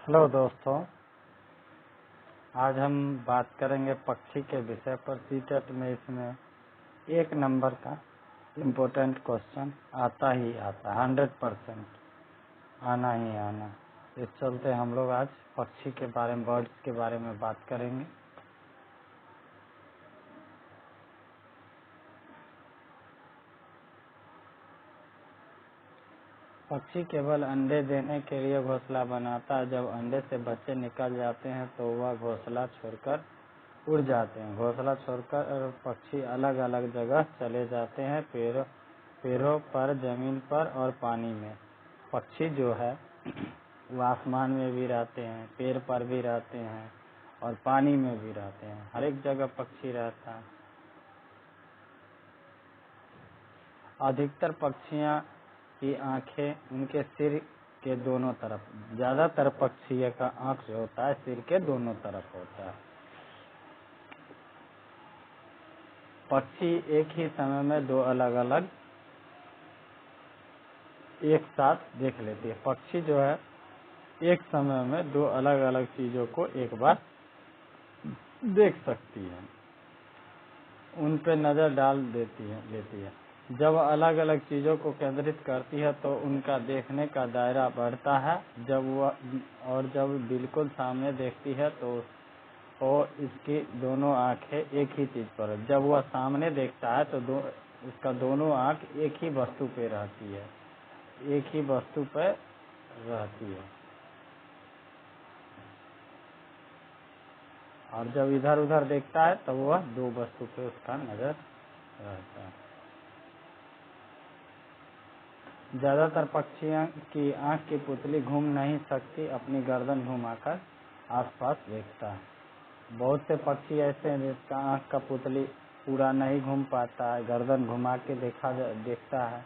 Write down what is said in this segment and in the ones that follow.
Hello दोस्तों, आज हम बात करेंगे पक्षी के विषय पर। सीटेट में इसमें 1 नंबर का इम्पोर्टेंट क्वेश्चन आता ही आता, 100% आना ही आना। इस चलते हम लोग आज पक्षी के बारे में, बर्ड्स के बारे में बात करेंगे। पक्षी केवल अंडे देने के लिए घोंसला बनाता है। जब अंडे से बच्चे निकल जाते हैं तो वह घोंसला छोड़कर उड़ जाते हैं। घोंसला छोड़कर पक्षी अलग अलग जगह चले जाते हैं, पेड़ों पर, जमीन पर और पानी में। पक्षी जो है वो आसमान में भी रहते हैं, पेड़ पर भी रहते हैं और पानी में भी रहते हैं। हर एक जगह पक्षी रहता है। अधिकतर पक्षियां की आंखें उनके सिर के दोनों तरफ, ज्यादातर पक्षियों का आंख जो होता है सिर के दोनों तरफ होता है। पक्षी एक ही समय में दो अलग अलग एक साथ देख लेती है। पक्षी जो है एक समय में दो अलग अलग चीजों को एक बार देख सकती है, उन पे नजर डाल लेती है। जब अलग अलग चीजों को केंद्रित करती है तो उनका देखने का दायरा बढ़ता है। जब बिल्कुल सामने देखती है तो इसकी दोनों आंखें एक ही चीज पर है। जब वह सामने देखता है तो उसका दोनों आंख एक ही वस्तु पे रहती है, एक ही वस्तु पे रहती है। और जब इधर उधर देखता है तो वह दो वस्तु पे उसका नजर रहता है। ज्यादातर पक्षियों की आंख की पुतली घूम नहीं सकती, अपनी गर्दन घुमाकर आसपास देखता है। बहुत से पक्षी ऐसे हैं जिसका आंख का पुतली पूरा नहीं घूम पाता है, गर्दन घुमा के देखता है।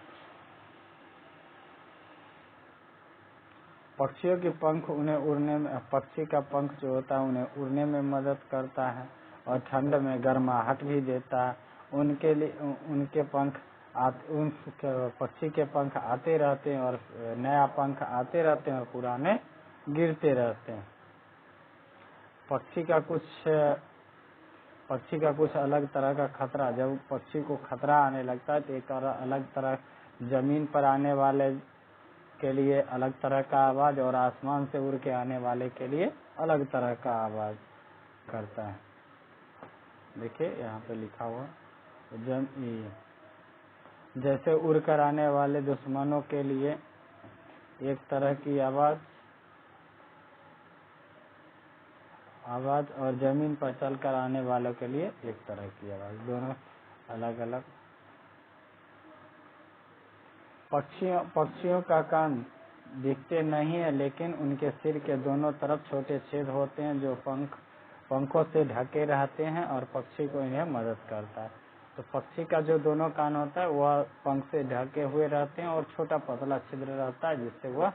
पक्षियों की पंख उन्हें उड़ने में, पक्षी का पंख जो होता है उन्हें उड़ने में मदद करता है और ठंड में गर्माहट भी देता है। उन पक्षी के पंख आते रहते हैं और नया पंख आते रहते हैं और पुराने गिरते रहते हैं। पक्षी का कुछ अलग तरह का खतरा, जब पक्षी को खतरा आने लगता है तो एक अलग तरह, जमीन पर आने वाले के लिए अलग तरह का आवाज और आसमान से उड़ के आने वाले के लिए अलग तरह का आवाज करता है। देखिए यहाँ पे लिखा हुआ, जैसे उड़कर आने वाले दुश्मनों के लिए एक तरह की आवाज और जमीन पर चलकर आने वालों के लिए एक तरह की आवाज, दोनों अलग अलग। पक्षियों का कान दिखते नहीं है, लेकिन उनके सिर के दोनों तरफ छोटे छेद होते हैं जो पंखों से ढके रहते हैं और पक्षी को इन्हें मदद करता है। तो पक्षी का जो दोनों कान होता है वह पंख से ढके हुए रहते हैं और छोटा पतला छिद्र रहता है जिससे वह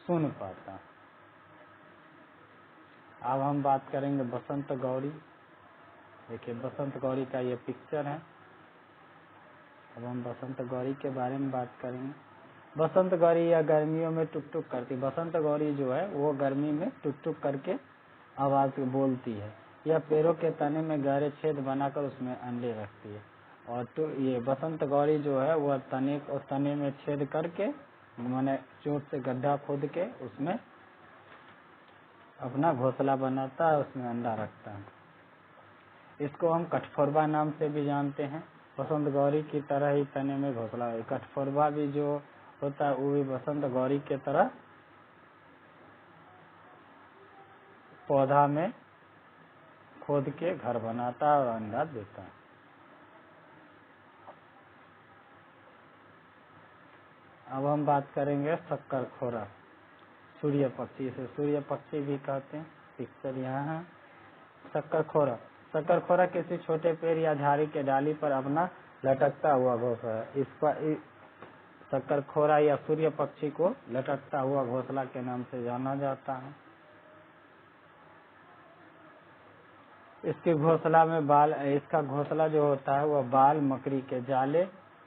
सुन पाता है। अब हम बात करेंगे बसंत गौरी। देखिए बसंत गौरी का ये पिक्चर है। अब हम बसंत गौरी के बारे में बात करेंगे। बसंत गौरी या गर्मियों में टुक टुक करती, बसंत गौरी जो है वो गर्मी में टुक टुक करके आवाज बोलती है। यह पेड़ों के तने में गहरे छेद बनाकर उसमें अंडे रखती है। और ये बसंत गौरी जो है वह तने में छेद करके, माने चोट से गड्ढा खोद के उसमें अपना घोंसला बनाता है, उसमें अंडा रखता है। इसको हम कठफोरवा नाम से भी जानते हैं। बसंत गौरी की तरह ही तने में घोंसला है। कठफोरवा भी जो होता है वो भी बसंत गौरी के तरह पौधा में खोद के घर बनाता है और अंडा देता है। अब हम बात करेंगे शक्करखोरा, सूर्य पक्षी। इसे सूर्य पक्षी भी कहते हैं। पिक्चर यहाँ है। शक्करखोरा किसी छोटे पेड़ या झाड़ी के डाली पर अपना लटकता हुआ घोंसला है। शक्करखोरा या सूर्य पक्षी को लटकता हुआ घोंसला के नाम से जाना जाता है। इसका घोंसला जो होता है वह बाल, मकड़ी के जाले,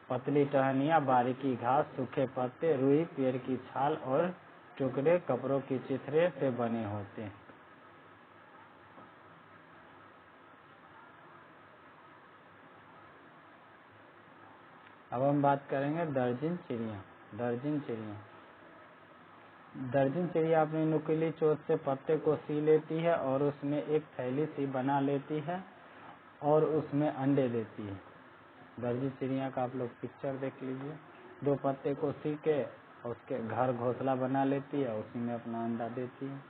पतली टहनियाँ, बारीकी घास, सूखे पत्ते, रुई, पेड़ की छाल और टुकड़े कपड़ों की चिथड़े से बने होते हैं। अब हम बात करेंगे दर्जन चिड़िया। दर्जन चिड़िया अपनी नुकीली चोंच से पत्ते को सी लेती है और उसमें एक थैली सी बना लेती है और उसमें अंडे देती है। दर्जन चिड़िया का आप लोग पिक्चर देख लीजिए। 2 पत्ते को सी के उसके घर घोंसला बना लेती है, उसी में अपना अंडा देती है।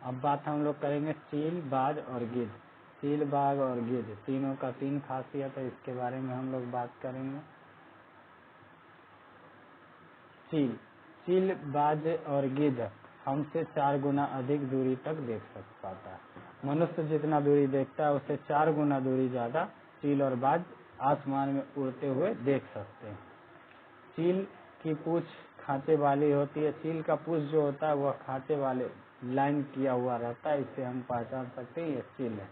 अब बात हम लोग करेंगे चील, बाज और गिद्ध। चील, बाज और गिद्ध तीनों का 3 खासियत है, इसके बारे में हम लोग बात करेंगे। चील, बाज और गिद्ध हमसे 4 गुना अधिक दूरी तक देख पाता है। मनुष्य जितना दूरी देखता है उससे 4 गुना दूरी ज्यादा चील और बाज आसमान में उड़ते हुए देख सकते हैं। चील की पूंछ खांचे वाली होती है। चील का पूंछ जो होता है वह खांचे वाले लाइन किया हुआ रहता है, इससे हम पहचान सकते हैं ये चील है।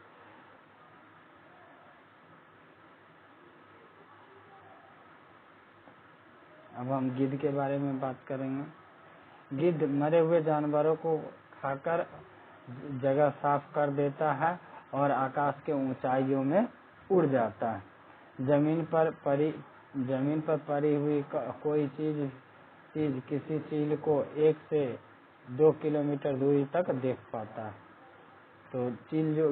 अब हम गिद्ध के बारे में बात करेंगे। गिद्ध मरे हुए जानवरों को खाकर जगह साफ कर देता है और आकाश के ऊंचाइयों में उड़ जाता है। जमीन पर पड़ी हुई कोई चीज किसी चील को 1 से 2 किलोमीटर दूरी तक देख पाता है। तो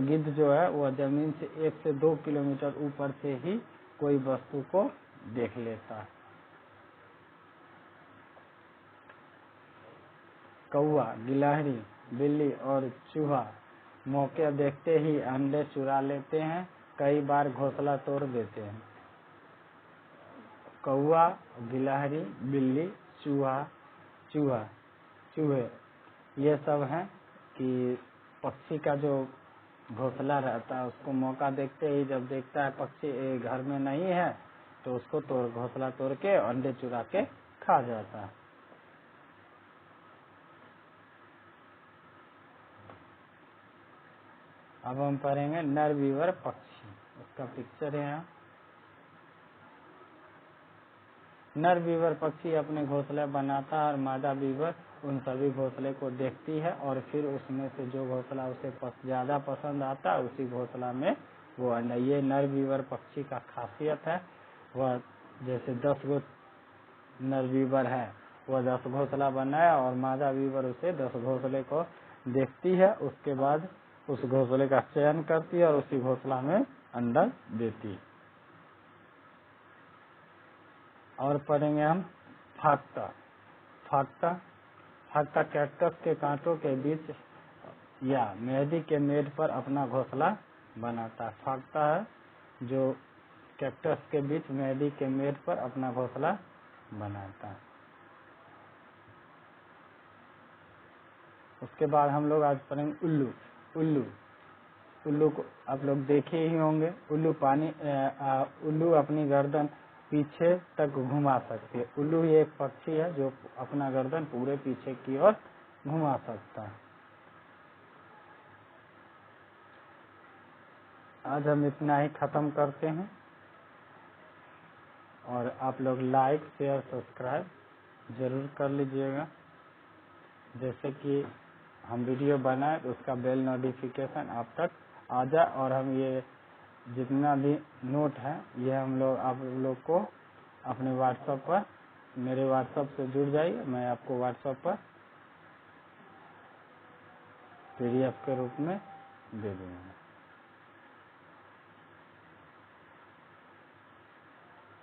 गिद्ध जो है वह जमीन से 1 से 2 किलोमीटर ऊपर से ही कोई वस्तु को देख लेता है। कौवा, गिलहरी, बिल्ली और चूहा मौके देखते ही अंडे चुरा लेते हैं, कई बार घोंसला तोड़ देते हैं। कौवा, गिलहरी, बिल्ली, चूहे ये सब हैं कि पक्षी का जो घोंसला रहता है उसको मौका देखते ही जब देखता है पक्षी घर में नहीं है तो उसको घोंसला तोड़ के अंडे चुरा के खा जाता है। अब हम पढ़ेंगे नर बीवर पक्षी। उसका पिक्चर है यहाँ। नर बीवर पक्षी अपने घोंसले बनाता है और मादा बीवर उन सभी घोंसले को देखती है और फिर उसमें से जो घोंसला उसे ज्यादा पसंद आता है उसी घोंसला में वो अंडा। ये नर बीवर पक्षी का खासियत है। वह जैसे 10 गो नर बीवर है वह 10 घोंसला बनाए और मादा बीवर उसे 10 घोंसले को देखती है, उसके बाद उस घोंसले का चयन करती है और उसी घोंसला में अंडा देती है। और पढ़ेंगे हम फाख्ता कैक्टस के कांटों के बीच या मेहंदी के मेड़ पर अपना घोंसला बनाता है। फाख्ता है जो कैक्टस के बीच मेहंदी के मेड़ पर अपना घोंसला बनाता है। उसके बाद हम लोग आज पढ़ेंगे उल्लू को आप लोग देखे ही होंगे। उल्लू अपनी गर्दन पीछे तक घुमा सकती है। उल्लू ये एक पक्षी है जो अपना गर्दन पूरे पीछे की ओर घुमा सकता है। आज हम इतना ही खत्म करते हैं और आप लोग लाइक, शेयर, सब्सक्राइब जरूर कर लीजिएगा। जैसे कि हम वीडियो बनाए तो उसका बेल नोटिफिकेशन आप तक आ जाए और हम ये जितना भी नोट है ये हम लोग आप लोग को अपने व्हाट्सएप पर मेरे व्हाट्सएप से जुड़ जाइए। मैं आपको व्हाट्सएप पर PDF के रूप में दे दूँगा।